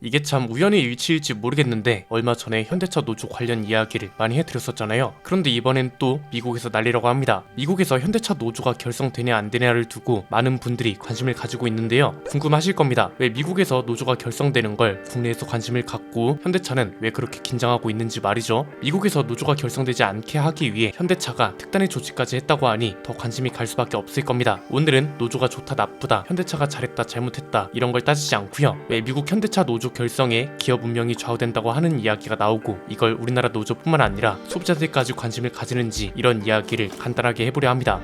이게 참 우연의 일치일지 모르겠는데 얼마 전에 현대차 노조 관련 이야기를 많이 해드렸었잖아요. 그런데 이번엔 또 미국에서 난리라고 합니다. 미국에서 현대차 노조가 결성되냐 안 되냐를 두고 많은 분들이 관심을 가지고 있는데요. 궁금하실 겁니다. 왜 미국에서 노조가 결성되는 걸 국내에서 관심을 갖고 현대차는 왜 그렇게 긴장하고 있는지 말이죠. 미국에서 노조가 결성되지 않게 하기 위해 현대차가 특단의 조치까지 했다고 하니 더 관심이 갈 수밖에 없을 겁니다. 오늘은 노조가 좋다 나쁘다, 현대차가 잘했다 잘못했다 이런 걸 따지지 않고요. 왜 미국 현대차 노조 결성에 기업 운명이 좌우된다고 하는 이야기가 나오고 이걸 우리나라 노조뿐만 아니라 소비자들까지 관심을 가지는지 이런 이야기를 간단하게 해보려 합니다.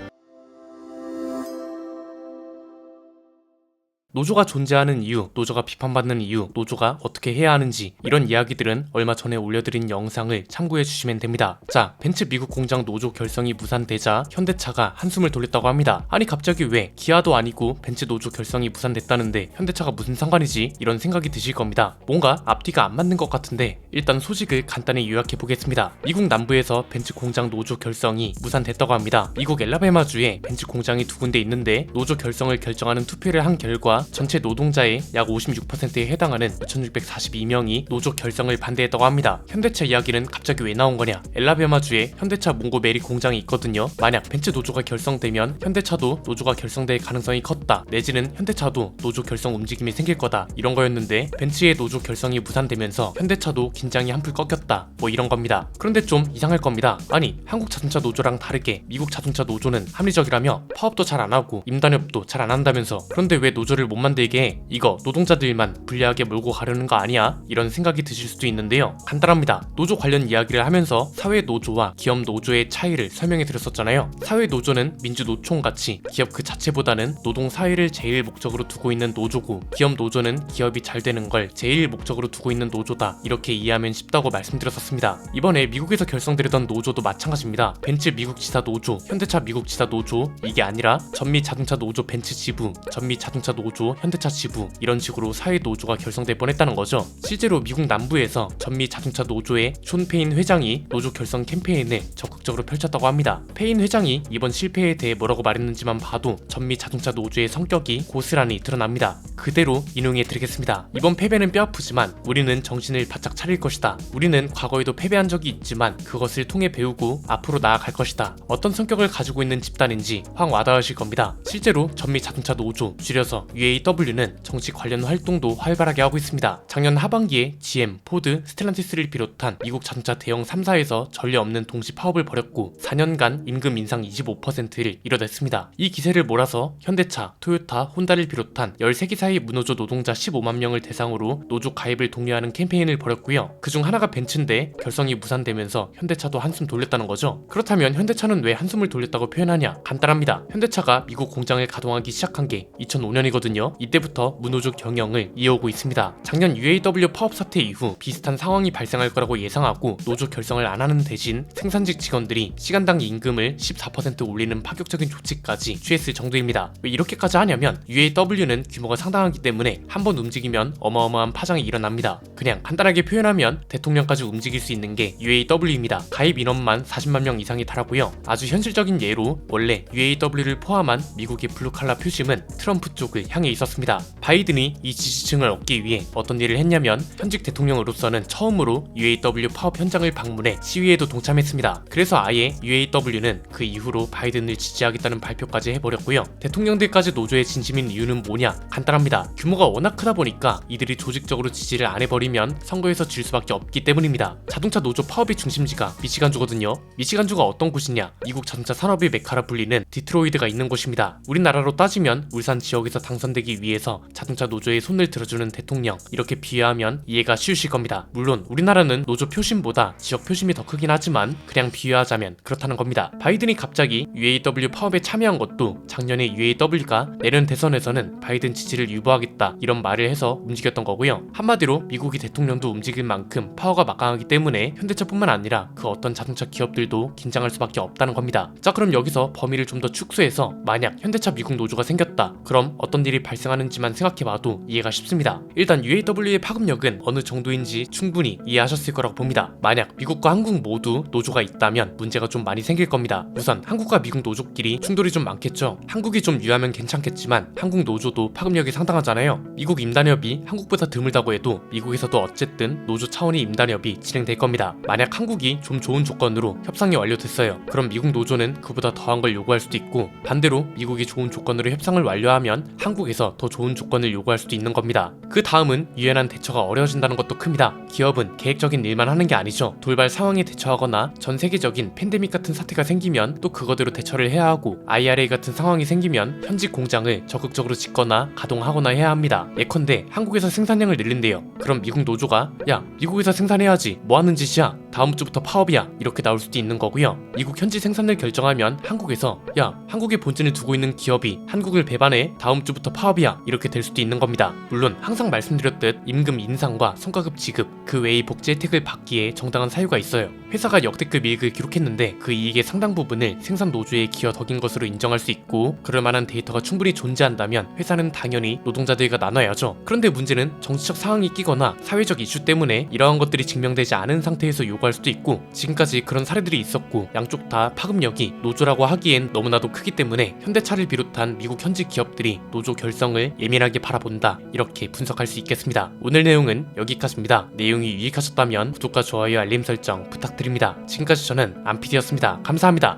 노조가 존재하는 이유, 노조가 비판받는 이유, 노조가 어떻게 해야 하는지 이런 이야기들은 얼마 전에 올려드린 영상을 참고해 주시면 됩니다. 자, 벤츠 미국 공장 노조 결성이 무산되자 현대차가 한숨을 돌렸다고 합니다. 아니 갑자기 왜 기아도 아니고 벤츠 노조 결성이 무산됐다는데 현대차가 무슨 상관이지? 이런 생각이 드실 겁니다. 뭔가 앞뒤가 안 맞는 것 같은데 일단 소식을 간단히 요약해 보겠습니다. 미국 남부에서 벤츠 공장 노조 결성이 무산됐다고 합니다. 미국 엘라베마주에 벤츠 공장이 두 군데 있는데 노조 결성을 결정하는 투표를 한 결과 전체 노동자의 약 56%에 해당하는 2642명이 노조 결성을 반대했다고 합니다. 현대차 이야기는 갑자기 왜 나온 거냐? 엘라베마주에 현대차 몽고메리 공장이 있거든요. 만약 벤츠 노조가 결성되면 현대차도 노조가 결성될 가능성이 컸다. 내지는 현대차도 노조 결성 움직임이 생길 거다. 이런 거였는데 벤츠의 노조 결성이 무산되면서 현대차도 긴장이 한풀 꺾였다. 뭐 이런 겁니다. 그런데 좀 이상할 겁니다. 아니 한국 자동차 노조랑 다르게 미국 자동차 노조는 합리적이라며 파업도 잘 안 하고 임단협도 잘 안 한다면서 그런데 왜 노조를 못 만들게 해? 이거 노동자들만 불리하게 몰고 가려는 거 아니야? 이런 생각이 드실 수도 있는데요. 간단합니다. 노조 관련 이야기를 하면서 사회 노조와 기업 노조의 차이를 설명해 드렸었잖아요. 사회 노조는 민주노총같이 기업 그 자체보다는 노동 사회를 제일 목적으로 두고 있는 노조고 기업 노조는 기업이 잘 되는 걸 제일 목적으로 두고 있는 노조다. 이렇게 이해하면 쉽다고 말씀드렸었습니다. 이번에 미국에서 결성되려던 노조도 마찬가지입니다. 벤츠 미국 지사 노조, 현대차 미국 지사 노조 이게 아니라 전미 자동차 노조 벤츠 지부, 전미 자동차 노조 현대차 지부 이런 식으로 사회 노조가 결성될 뻔했다는 거죠. 실제로 미국 남부에서 전미 자동차 노조의 숀 페인 회장이 노조 결성 캠페인을 적극적으로 펼쳤다고 합니다. 페인 회장이 이번 실패에 대해 뭐라고 말했는지만 봐도 전미 자동차 노조의 성격이 고스란히 드러납니다. 그대로 인용해 드리겠습니다. 이번 패배는 뼈아프지만 우리는 정신을 바짝 차릴 것이다. 우리는 과거에도 패배한 적이 있지만 그것을 통해 배우고 앞으로 나아갈 것이다. 어떤 성격을 가지고 있는 집단인지 확 와닿으실 겁니다. 실제로 전미 자동차 노조 줄여서 UAW는 정치 관련 활동도 활발하게 하고 있습니다. 작년 하반기에 GM, 포드, 스텔란티스를 비롯한 미국 자동차 대형 3사에서 전례 없는 동시 파업을 벌였고 4년간 임금 인상 25%를 이뤄냈습니다. 이 기세를 몰아서 현대차, 토요타, 혼다를 비롯한 13기사의 무노조 노동자 15만 명을 대상으로 노조 가입을 독려하는 캠페인을 벌였고요. 그중 하나가 벤츠인데 결성이 무산되면서 현대차도 한숨 돌렸다는 거죠. 그렇다면 현대차는 왜 한숨을 돌렸다고 표현하냐? 간단합니다. 현대차가 미국 공장을 가동하기 시작한 게 2005년이거든요. 이때부터 무노조 경영을 이어오고 있습니다. 작년 UAW 파업 사태 이후 비슷한 상황이 발생할 거라고 예상하고 노조 결성을 안 하는 대신 생산직 직원들이 시간당 임금을 14% 올리는 파격적인 조치까지 취했을 정도입니다. 왜 이렇게까지 하냐면 UAW는 규모가 상당하기 때문에 한번 움직이면 어마어마한 파장이 일어납니다. 그냥 간단하게 표현하면 대통령까지 움직일 수 있는 게 UAW입니다. 가입 인원만 40만 명 이상이 달하고요. 아주 현실적인 예로 원래 UAW를 포함한 미국의 블루칼라 표심은 트럼프 쪽을 향해 있었습니다. 바이든이 이 지지층을 얻기 위해 어떤 일을 했냐면 현직 대통령으로서는 처음으로 UAW 파업 현장을 방문해 시위에도 동참했습니다. 그래서 아예 UAW는 그 이후로 바이든을 지지하겠다는 발표까지 해버렸고요. 대통령들까지 노조의 진심인 이유는 뭐냐? 간단합니다. 규모가 워낙 크다 보니까 이들이 조직적으로 지지를 안 해버리면 선거에서 질 수밖에 없기 때문입니다. 자동차 노조 파업의 중심지가 미시간주거든요. 미시간주가 어떤 곳이냐? 미국 자동차 산업의 메카라 불리는 디트로이트가 있는 곳입니다. 우리나라로 따지면 울산 지역에서 당선되기 위해서 자동차 노조에 손을 들어주는 대통령 이렇게 비유하면 이해가 쉬우실 겁니다. 물론 우리나라는 노조 표심보다 지역 표심이 더 크긴 하지만 그냥 비유하자면 그렇다는 겁니다. 바이든이 갑자기 UAW 파업에 참여한 것도 작년에 UAW가 내년 대선에서는 바이든 지지를 유보하겠다 이런 말을 해서 움직였던 거고요. 한마디로 미국이 대통령도 움직일 만큼 파워가 막강하기 때문에 현대차뿐만 아니라 그 어떤 자동차 기업들도 긴장할 수밖에 없다는 겁니다. 자, 그럼 여기서 범위를 좀 더 축소해서 만약 현대차 미국 노조가 생겼다. 그럼 어떤 일이 발생하는지만 생각해봐도 이해가 쉽습니다. 일단 UAW의 파급력은 어느 정도인지 충분히 이해하셨을 거라고 봅니다. 만약 미국과 한국 모두 노조가 있다면 문제가 좀 많이 생길 겁니다. 우선 한국과 미국 노조끼리 충돌이 좀 많겠죠. 한국이 좀 유하면 괜찮겠지만 한국 노조도 파급력이 상당하잖아요. 미국 임단협이 한국보다 드물다고 해도 미국에서도 어쨌든 노조 차원의 임단협이 진행될 겁니다. 만약 한국이 좀 좋은 조건으로 협상이 완료됐어요. 그럼 미국 노조는 그보다 더한 걸 요구할 수도 있고, 반대로 미국이 좋은 조건으로 협상을 완료하면 한국에서 더 좋은 조건을 요구할 수도 있는 겁니다. 그 다음은 유연한 대처가 어려워진다는 것도 큽니다. 기업은 계획적인 일만 하는 게 아니죠. 돌발 상황에 대처하거나 전 세계적인 팬데믹 같은 사태가 생기면 또 그거대로 대처를 해야 하고, IRA 같은 상황이 생기면 현지 공장을 적극적으로 짓거나 가동하거나 해야 합니다. 예컨대 한국에서 생산량을 늘린대요. 그럼 미국 노조가 야, 미국에서 생산해야지, 뭐 하는 짓이야, 다음 주부터 파업이야, 이렇게 나올 수도 있는 거고요. 미국 현지 생산을 결정하면 한국에서 야, 한국에 본진을 두고 있는 기업이 한국을 배반해, 다음 주부터 파업이야, 이렇게 될 수도 있는 겁니다. 물론 항상 말씀드렸듯 임금 인상과 성과급 지급, 그 외의 복지 혜택을 받기에 정당한 사유가 있어요. 회사가 역대급 이익을 기록했는데 그 이익의 상당 부분을 생산 노조의 기여 덕인 것으로 인정할 수 있고, 그럴 만한 데이터가 충분히 존재한다면 회사는 당연히 노동자들과 나눠야죠. 그런데 문제는 정치적 상황이 끼거나 사회적 이슈 때문에 이러한 것들이 증명되지 않은 상태에서 요구할 수도 있고, 지금까지 그런 사례들이 있었고, 양쪽 다 파급력이 노조라고 하기엔 너무나도 크기 때문에 현대차를 비롯한 미국 현지 기업들이 노조 결성을 예민하게 바라본다, 이렇게 분석할 수 있겠습니다. 오늘 내용은 여기까지입니다. 내용이 유익하셨다면 구독과 좋아요, 알림 설정 부탁드립니다. 지금까지 저는 안PD였습니다. 감사합니다.